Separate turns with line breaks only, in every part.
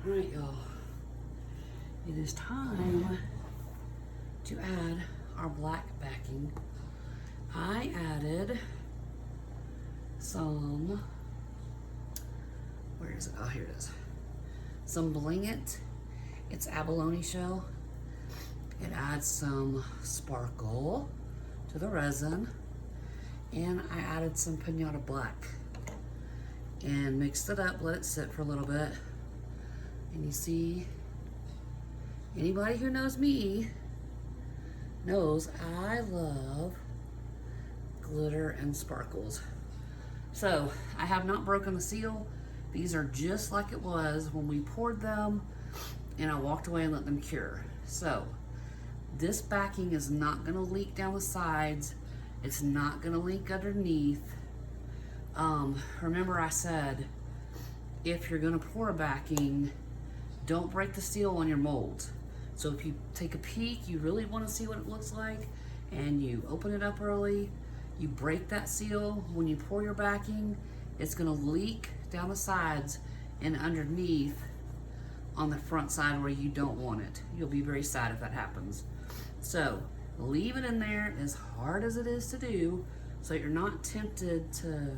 Alright, y'all. It is time to add our black backing. I added some, where is it? Oh, here it is. Some Bling It. It's abalone shell. It adds some sparkle to the resin. And I added some Pinata Black. And mixed it up, let it sit for a little bit. And you see, anybody who knows me knows I love glitter and sparkles. So I have not broken the seal. These are just like it was when we poured them and I walked away and let them cure. So this backing is not gonna leak down the sides. It's not gonna leak underneath. Remember I said, if you're gonna pour a backing, don't break the seal on your molds. So if you take a peek, you really want to see what it looks like, and you open it up early, you break that seal. When you pour your backing, it's going to leak down the sides and underneath on the front side where you don't want it. You'll be very sad if that happens. So leave it in there as hard as it is to do, so you're not tempted to,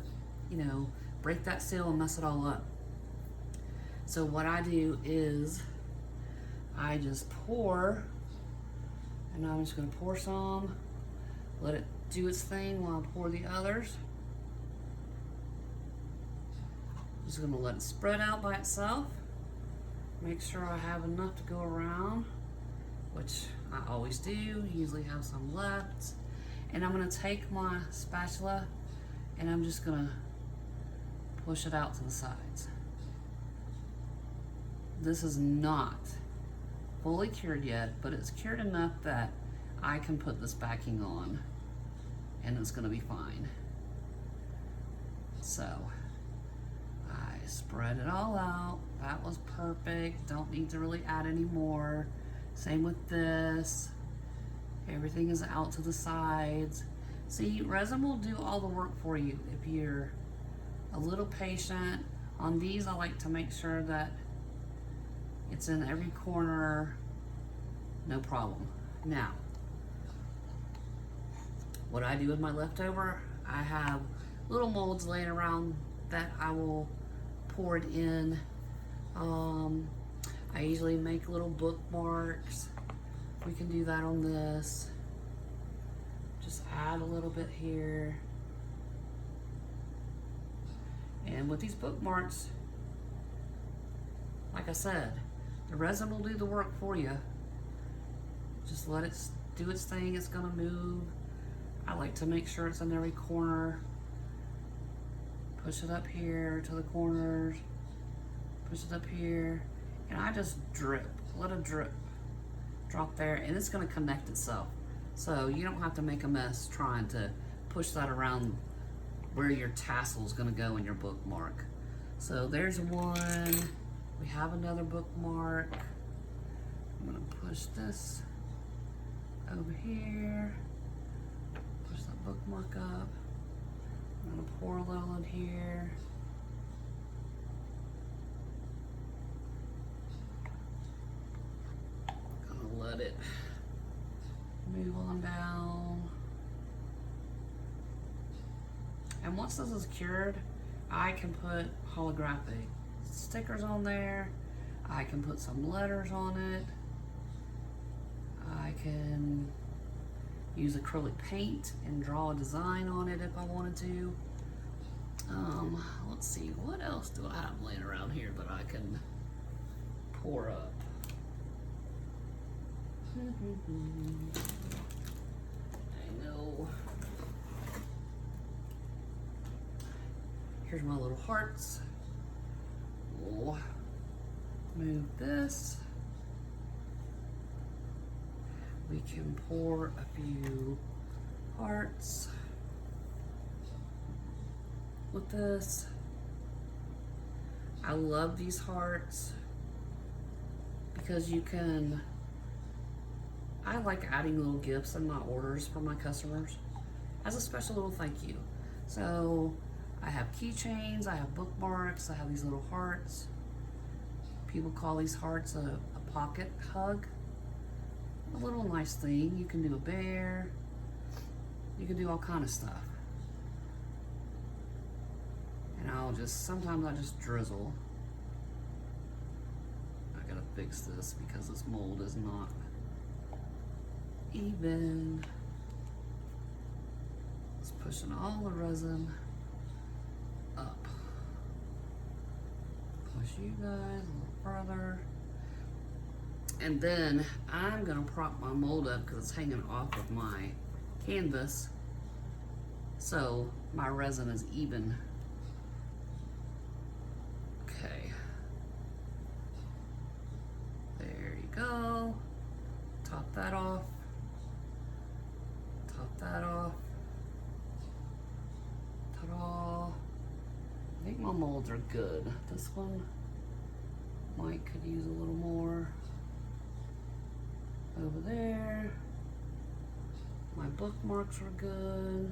break that seal and mess it all up. So what I do is I just pour, and I'm just gonna pour some, let it do its thing while I pour the others. Just gonna let it spread out by itself. Make sure I have enough to go around, which I always do, usually have some left. And I'm gonna take my spatula and I'm just gonna push it out to the sides. This is not fully cured yet, but it's cured enough that I can put this backing on and it's gonna be fine. So I spread it all out. That was perfect. Don't need to really add any more. Same with this. Everything is out to the sides. See, resin will do all the work for you if you're a little patient. On these, I like to make sure that it's in every corner, no problem. Now, what I do with my leftover, I have little molds laying around that I will pour it in. I usually make little bookmarks. We can do that on this. Just add a little bit here. And with these bookmarks, like I said, the resin will do the work for you. Just let it do its thing. It's gonna move. I like to make sure it's in every corner. Push it up here to the corners. Push it up here. And I just drip, let it drip. Drop there, and it's gonna connect itself. So you don't have to make a mess trying to push that around where your tassel is gonna go in your bookmark. So there's one. We have another bookmark. I'm gonna push this over here. Push that bookmark up. I'm gonna pour a little in here. Gonna let it move on down. And once this is cured, I can put holographic stickers on there. I can put some letters on it. I can use acrylic paint and draw a design on it if I wanted to. Let's see, what else do I have laying around here that I can pour up? I know. Here's my little hearts. We'll move this. We can pour a few hearts with this. I love these hearts because you can, I like adding little gifts in my orders for my customers as a special little thank you. So I have keychains, I have bookmarks, I have these little hearts. People call these hearts a pocket hug. A little nice thing. You can do a bear. You can do all kind of stuff. And sometimes I just drizzle. I gotta fix this because this mold is not even. It's pushing all the resin up. Push you guys a little further. And then I'm gonna prop my mold up because it's hanging off of my canvas. So my resin is even. Okay. There you go. Top that off. Top that off. Ta-da. I think my molds are good. This one could use a little more. Over there. My bookmarks are good.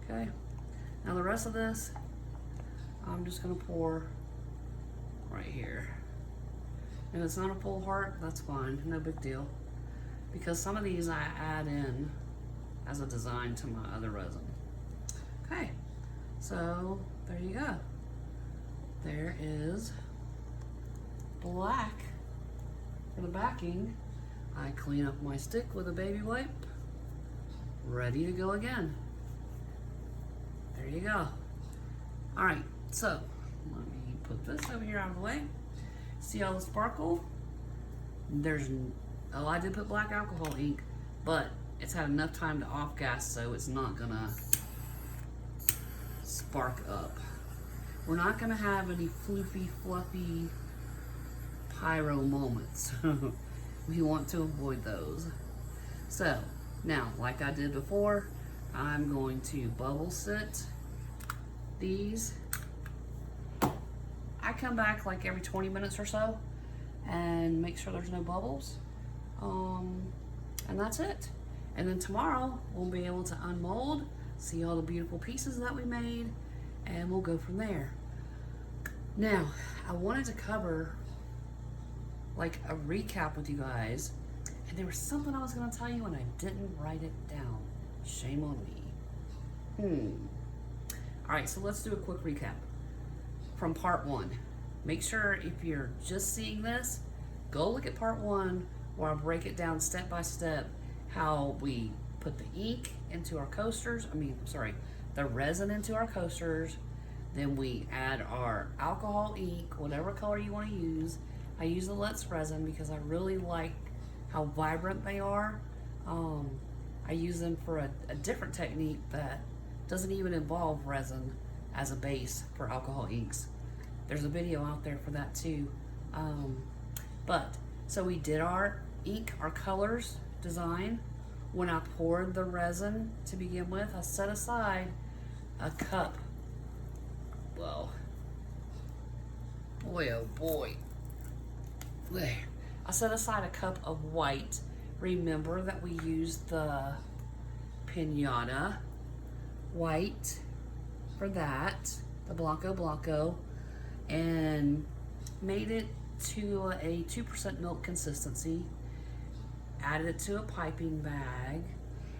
Okay. Now the rest of this, I'm just gonna pour right here. If it's not a full heart, that's fine, no big deal. Because some of these I add in as a design to my other resin. Okay, so there you go. There is black for the backing. I clean up my stick with a baby wipe. Ready to go again. There you go. All right, so let me put this over here out of the way. See all the sparkle? I did put black alcohol ink, but it's had enough time to off gas, so it's not gonna spark up. We're not gonna have any floofy, fluffy pyro moments. We want to avoid those. So now, like I did before, I'm going to bubble sit these. I come back like every 20 minutes or so and make sure there's no bubbles. And that's it. And then tomorrow we'll be able to unmold, see all the beautiful pieces that we made, and we'll go from there. Now, I wanted to cover like a recap with you guys, and there was something I was gonna tell you and I didn't write it down. Shame on me. All right, so let's do a quick recap from part 1. Make sure if you're just seeing this, go look at part 1 where I break it down step by step how we put the ink into our coasters, the resin into our coasters, then we add our alcohol ink, whatever color you want to use. I use the Let's resin because I really like how vibrant they are. I use them for a different technique that doesn't even involve resin as a base for alcohol inks. There's a video out there for that too. So we did our ink, our colors design. When I poured the resin to begin with, I set aside a cup. Well, boy, oh boy. There. I set aside a cup of white. Remember that we used the Pinata white for that, the Blanco, and made it to a 2% milk consistency, added it to a piping bag,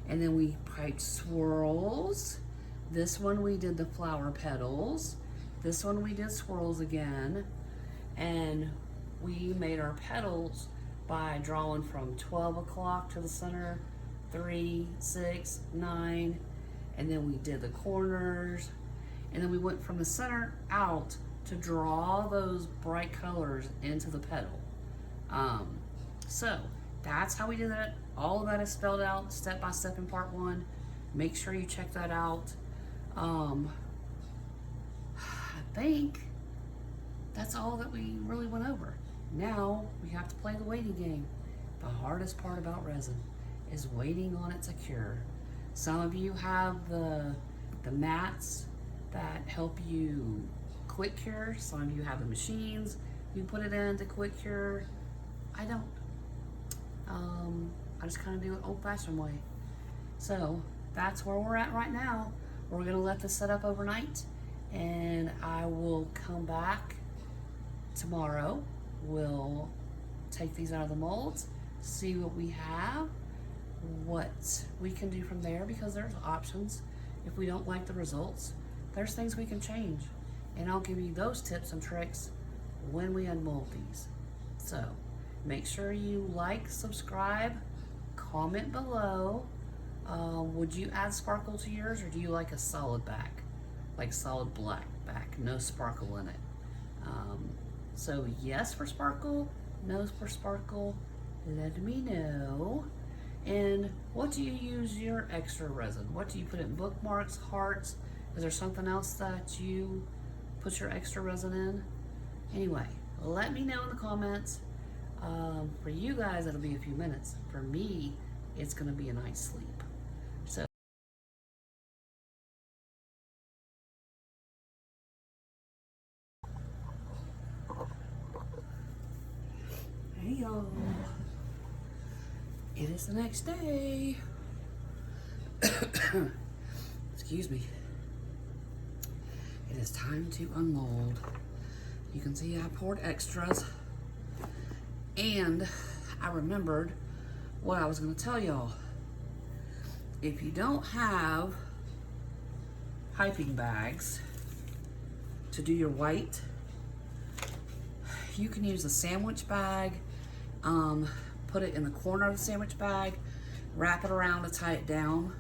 and then we piped swirls. This one we did the flower petals. This one we did swirls again, and we made our petals by drawing from 12 o'clock to the center, 3, 6, 9, and then we did the corners, and then we went from the center out to draw those bright colors into the petal. So that's how we did that. All of that is spelled out step by step in part 1. Make sure you check that out. I think that's all that we really went over. Now we have to play the waiting game. The hardest part about resin is waiting on it to cure. Some of you have the mats that help you quick cure. Some of you have the machines you put it in to quick cure. I don't. I just kind of do it old-fashioned way. So that's where we're at right now. We're gonna let this set up overnight, and I will come back tomorrow. We'll take these out of the molds, see what we have, what we can do from there, because there's options. If we don't like the results, there's things we can change, and I'll give you those tips and tricks when we unmold these. So make sure you like, subscribe, comment below. Would you add sparkle to yours, or do you like a solid back, like solid black back, no sparkle in it? So yes for sparkle, no for sparkle, let me know. And what do you use your extra resin? What do you put in? Bookmarks, hearts? Is there something else that you put your extra resin in? Anyway, let me know in the comments. For you guys, it'll be a few minutes. For me, it's gonna be a night's sleep. So hey y'all, it is the next day. Excuse me. It is time to unmold. You can see I poured extras, and I remembered what I was going to tell y'all. If you don't have piping bags to do your white, you can use a sandwich bag. Put it in the corner of the sandwich bag, wrap it around to tie it down,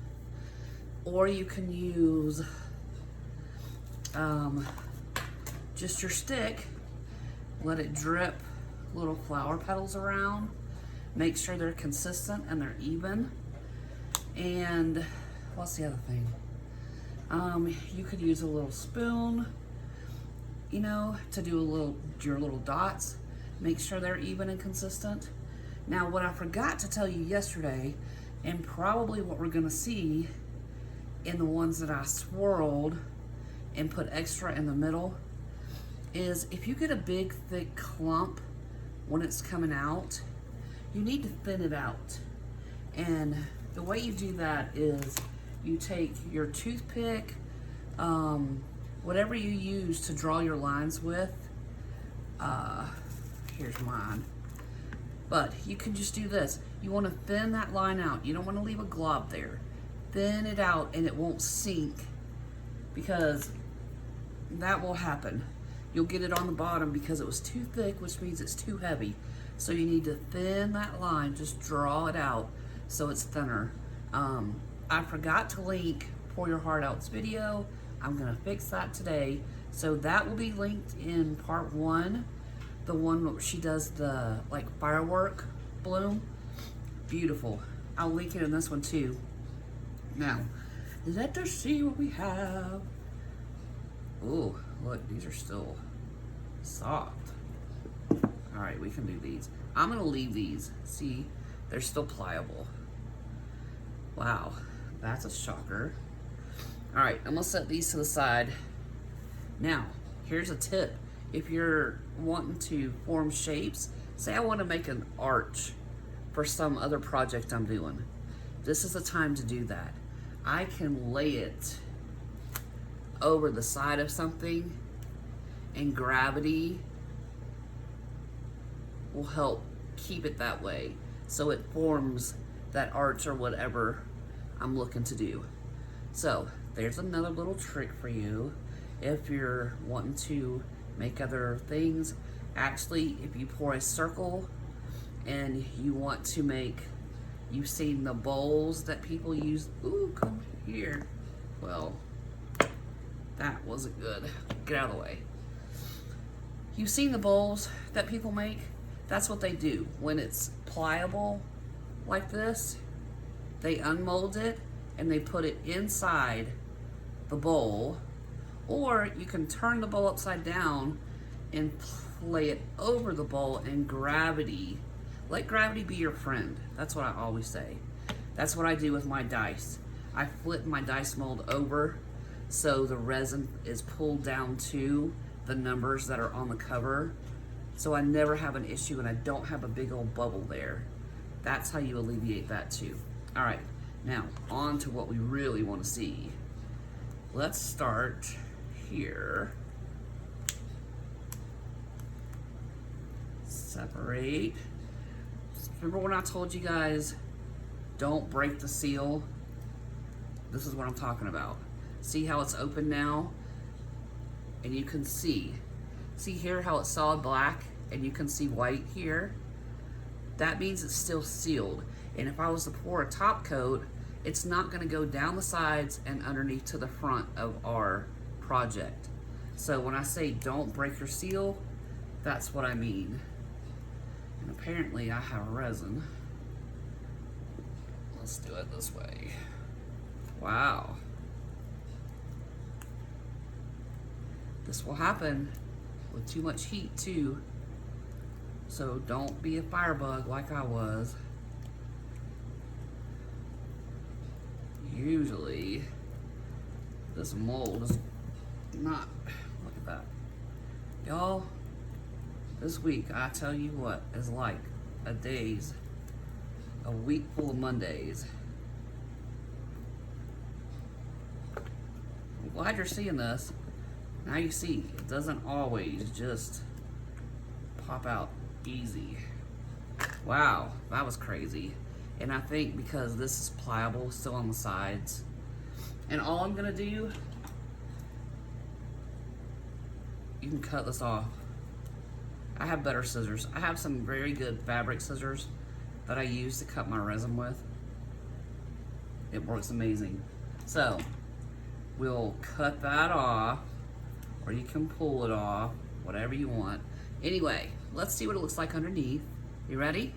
or you can use just your stick, let it drip little flower petals around, make sure they're consistent and they're even. And what's the other thing? You could use a little spoon, you know, to do your little dots, make sure they're even and consistent. Now, what I forgot to tell you yesterday, and probably what we're gonna see in the ones that I swirled and put extra in the middle, is if you get a big thick clump when it's coming out, you need to thin it out. And the way you do that is you take your toothpick, whatever you use to draw your lines with, here's mine. But you can just do this. You want to thin that line out. You don't want to leave a glob there. Thin it out and it won't sink, because that will happen. You'll get it on the bottom because it was too thick, which means it's too heavy. So you need to thin that line, just draw it out so it's thinner. I forgot to link Pour Your Heart Out's video. I'm gonna fix that today. So that will be linked in part 1. The one where she does the like firework bloom. Beautiful. I'll link it in this one too. Now, let us see what we have. Ooh, look, these are still soft. All right, we can do these. I'm gonna leave these. See, they're still pliable. Wow, that's a shocker. All right, I'm gonna set these to the side. Now, here's a tip. If you're wanting to form shapes, say I want to make an arch for some other project I'm doing, this is the time to do that. I can lay it over the side of something, and gravity will help keep it that way, so it forms that arch or whatever I'm looking to do. So there's another little trick for you if you're wanting to make other things. Actually, if you pour a circle and you want to make, you've seen the bowls that people use. Ooh, come here. Well, that wasn't good. Get out of the way. You've seen the bowls that people make? That's what they do. When it's pliable like this, they unmold it and they put it inside the bowl. Or you can turn the bowl upside down and lay it over the bowl, and gravity, let gravity be your friend. That's what I always say. That's what I do with my dice. I flip my dice mold over so the resin is pulled down to the numbers that are on the cover. So I never have an issue and I don't have a big old bubble there. That's how you alleviate that too. All right, now on to what we really want to see. Let's start here. Separate. Remember when I told you guys, don't break the seal? This is what I'm talking about. See how it's open now? And you can see here how it's solid black and you can see white here? That means it's still sealed. And if I was to pour a top coat, it's not gonna go down the sides and underneath to the front of our project. So when I say don't break your seal, that's what I mean. And apparently I have resin. Let's do it this way. Wow. This will happen with too much heat too. So don't be a firebug like I was. Usually this mold is not, look at that. Y'all, this week, I tell you what, is like a week full of Mondays. I'm glad you're seeing this. Now you see, it doesn't always just pop out easy. Wow, that was crazy. And I think because this is pliable still on the sides, and all I'm gonna do, you can cut this off. I have better scissors. I have some very good fabric scissors that I use to cut my resin with. It works amazing. So we'll cut that off, or you can pull it off, whatever you want. Anyway, let's see what it looks like underneath. You ready?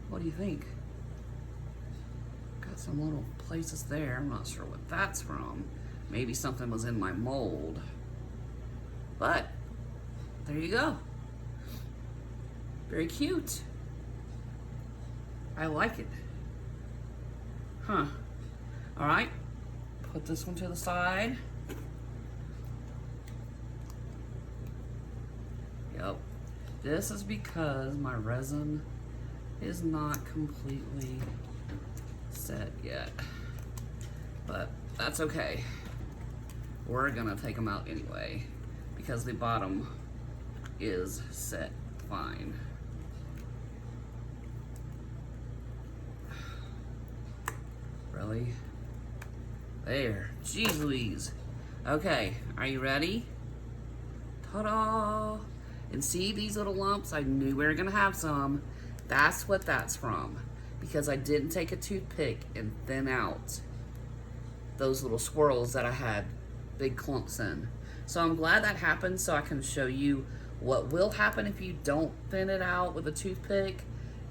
What do you think? Got some little places there. I'm not sure what that's from. Maybe something was in my mold. But there you go. Very cute. I like it. Huh. All right. Put this one to the side. Yep. This is because my resin is not completely set yet. But that's okay. We're gonna take them out anyway because the bottom is set fine. Really? There. Jeez Louise. Okay, are you ready? Ta-da! And see these little lumps? I knew we were gonna have some. That's what that's from. Because I didn't take a toothpick and thin out those little swirls that I had big clumps in. So I'm glad that happened so I can show you what will happen if you don't thin it out with a toothpick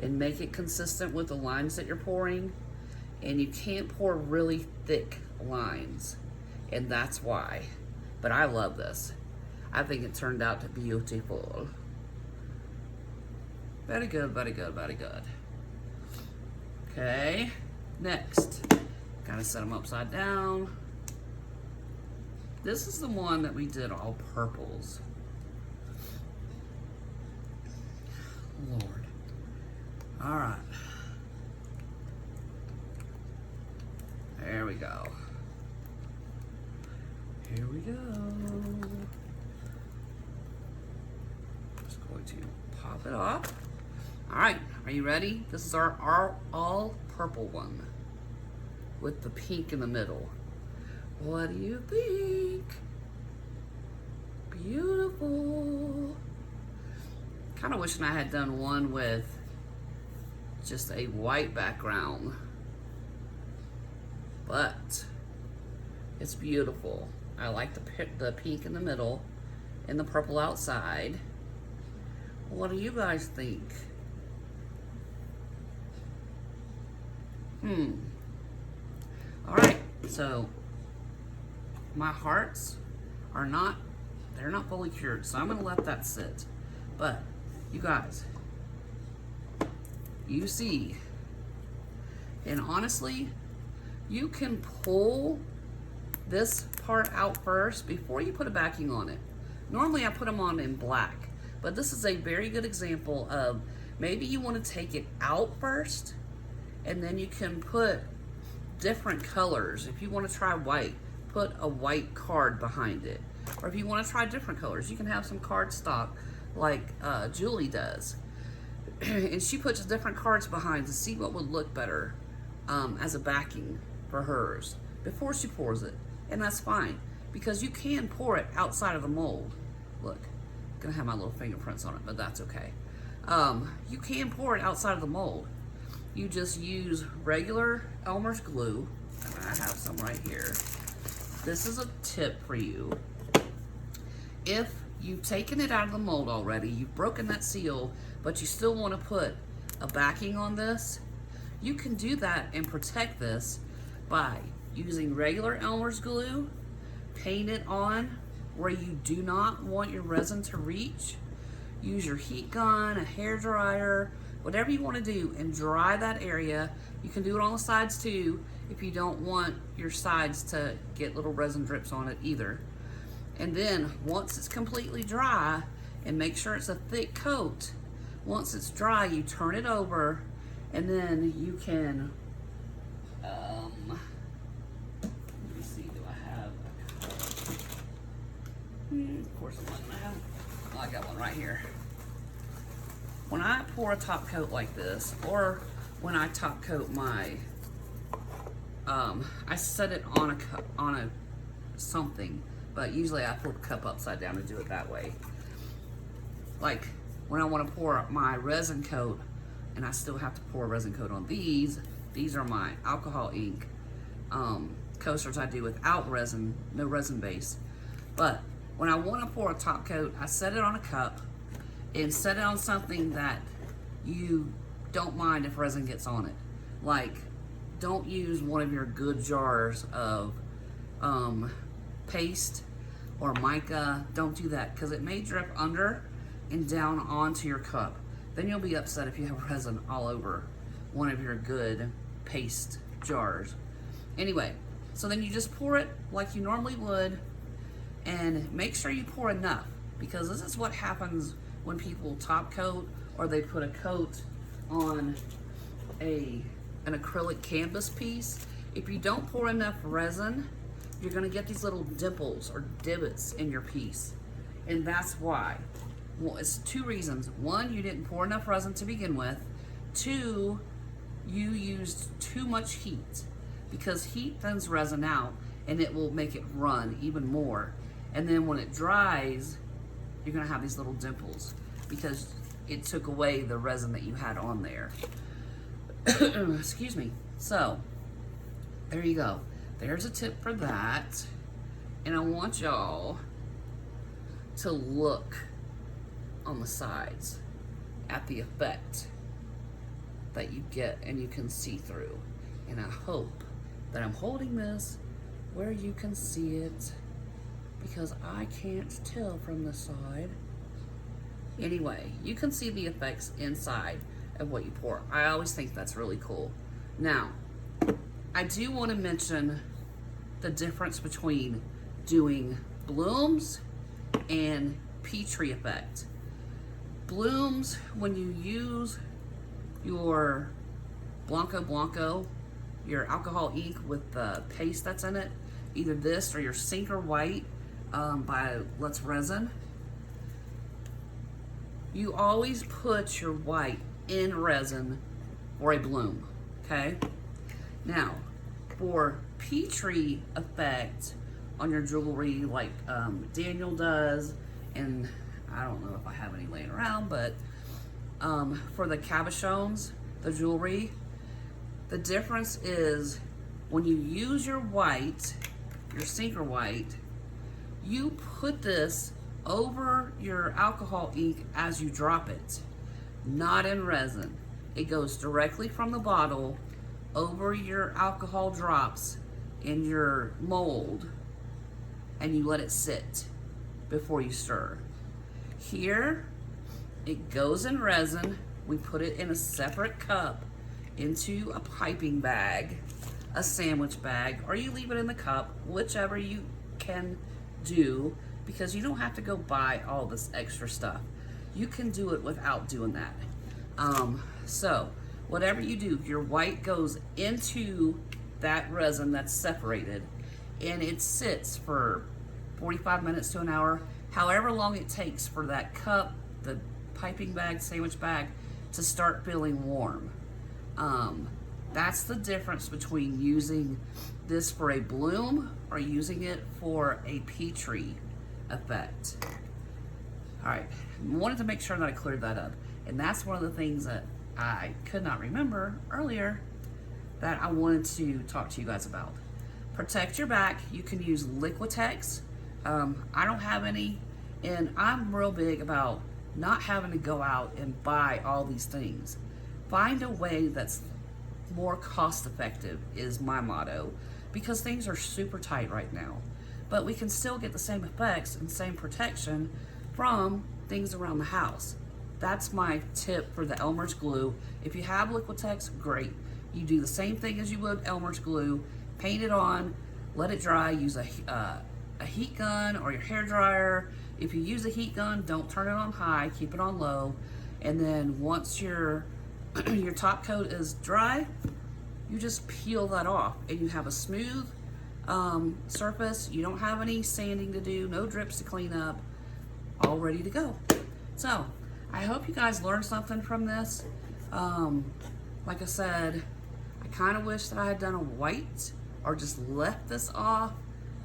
and make it consistent with the lines that you're pouring. And you can't pour really thick lines, and that's why. But I love this. I think it turned out to be beautiful. Very good, very good, very good. Okay, next. Gotta set them upside down. This is the one that we did all purples. Lord. All right. There we go. Here we go. Just going to pop it off. All right, are you ready? This is our all purple one with the pink in the middle. What do you think? Beautiful. Kind of wishing I had done one with just a white background. But it's beautiful. I like the pink in the middle and the purple outside. What do you guys think? All right, so my hearts are they're not fully cured, so I'm gonna let that sit. But you guys, you see, and honestly, you can pull this part out first before you put a backing on it. Normally I put them on in black, but this is a very good example of maybe you want to take it out first and then you can put different colors. If you want to try white, put a white card behind it. Or if you want to try different colors, you can have some cardstock like Julie does. And she puts different cards behind to see what would look better as a backing for hers before she pours it. And that's fine, because you can pour it outside of the mold. Look, I'm gonna have my little fingerprints on it, but that's okay. You can pour it outside of the mold. You just use regular Elmer's glue, and I have some right here. This is a tip for you. If you've taken it out of the mold already, you've broken that seal, but you still want to put a backing on this, you can do that and protect this by using regular Elmer's glue, paint it on where you do not want your resin to reach, use your heat gun, a hair dryer, whatever you want to do, and dry that area. You can do it on the sides too if you don't want your sides to get little resin drips on it either. And then once it's completely dry, and make sure it's a thick coat, once it's dry, you turn it over, and then you can, let me see, do I have a cup? Of course I don't have. Oh, I got one right here. When I pour a top coat like this, or when I top coat my, I set it on a something, but usually I put the cup upside down to do it that way. Like when I want to pour my resin coat, and I still have to pour a resin coat on these are my alcohol ink coasters I do without resin, no resin base. But when I want to pour a top coat, I set it on a cup and set it on something that you don't mind if resin gets on it. Like, don't use one of your good jars of paste or mica. Don't do that, because it may drip under and down onto your cup. Then you'll be upset if you have resin all over one of your good paste jars. Anyway, so then you just pour it like you normally would, and make sure you pour enough, because this is what happens when people top coat, or they put a coat on an acrylic canvas piece. If you don't pour enough resin, you're gonna get these little dimples or divots in your piece. And that's why. Well, it's two reasons. One, you didn't pour enough resin to begin with. Two, you used too much heat, because heat thins resin out and it will make it run even more. And then when it dries, you're gonna have these little dimples because it took away the resin that you had on there. Excuse me. So, there you go. There's a tip for that. And I want y'all to look on the sides at the effect that you get and you can see through. And I hope that I'm holding this where you can see it, because I can't tell from the side. Anyway, you can see the effects inside of what you pour. I always think that's really cool. Now, I do want to mention the difference between doing blooms and Petri Effect. Blooms, when you use your Blanco, your alcohol ink with the paste that's in it, either this or your Sinker White by Let's Resin, you always put your white in resin for a bloom, okay? Now, for Petri Effect on your jewelry, like Daniel does, and I don't know if I have any laying around, but for the cabochons, the jewelry, the difference is when you use your white, your Sinker White, you put this over your alcohol ink as you drop it, not in resin. It goes directly from the bottle over your alcohol drops in your mold, and you let it sit before you stir. Here, it goes in resin. We put it in a separate cup into a piping bag, a sandwich bag, or you leave it in the cup, whichever you can do, because you don't have to go buy all this extra stuff. You can do it without doing that. So whatever you do, your white goes into that resin that's separated, and it sits for 45 minutes to an hour, however long it takes for that cup, the piping bag, sandwich bag, to start feeling warm. That's the difference between using this for a bloom or using it for a Petri effect. All right, wanted to make sure that I cleared that up. And that's one of the things that I could not remember earlier that I wanted to talk to you guys about. Protect your back. You can use Liquitex. I don't have any, and I'm real big about not having to go out and buy all these things. Find a way that's more cost effective is my motto, because things are super tight right now. But we can still get the same effects and same protection from things around the house. That's my tip for the Elmer's glue. If you have Liquitex, great. You do the same thing as you would Elmer's glue. Paint it on, let it dry, use a heat gun or your hair dryer. If you use a heat gun, don't turn it on high, keep it on low. And then once your top coat is dry, you just peel that off and you have a smooth surface. You don't have any sanding to do, no drips to clean up, all ready to go. So I hope you guys learned something from this. Like I said, I kind of wish that I had done a white or just left this off.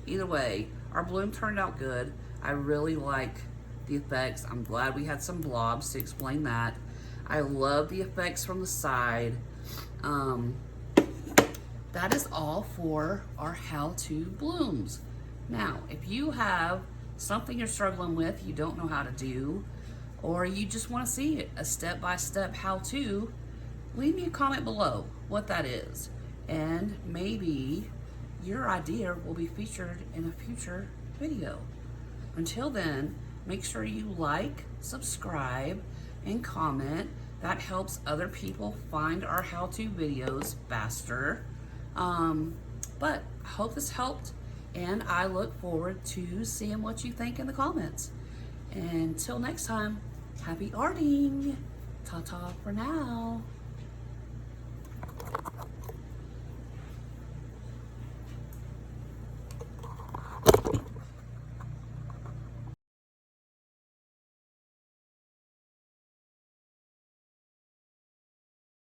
Either way, our bloom turned out good. I really like the effects. I'm glad we had some blobs to explain that. I love the effects from the side. That is all for our how-to blooms. Now, if you have something you're struggling with, you don't know how to do, or you just want to see a step-by-step how-to, leave me a comment below what that is. And maybe your idea will be featured in a future video. Until then, make sure you like, subscribe, and comment. That helps other people find our how-to videos faster. But I hope this helped, and I look forward to seeing what you think in the comments. Until next time, happy arting. Ta-ta for now.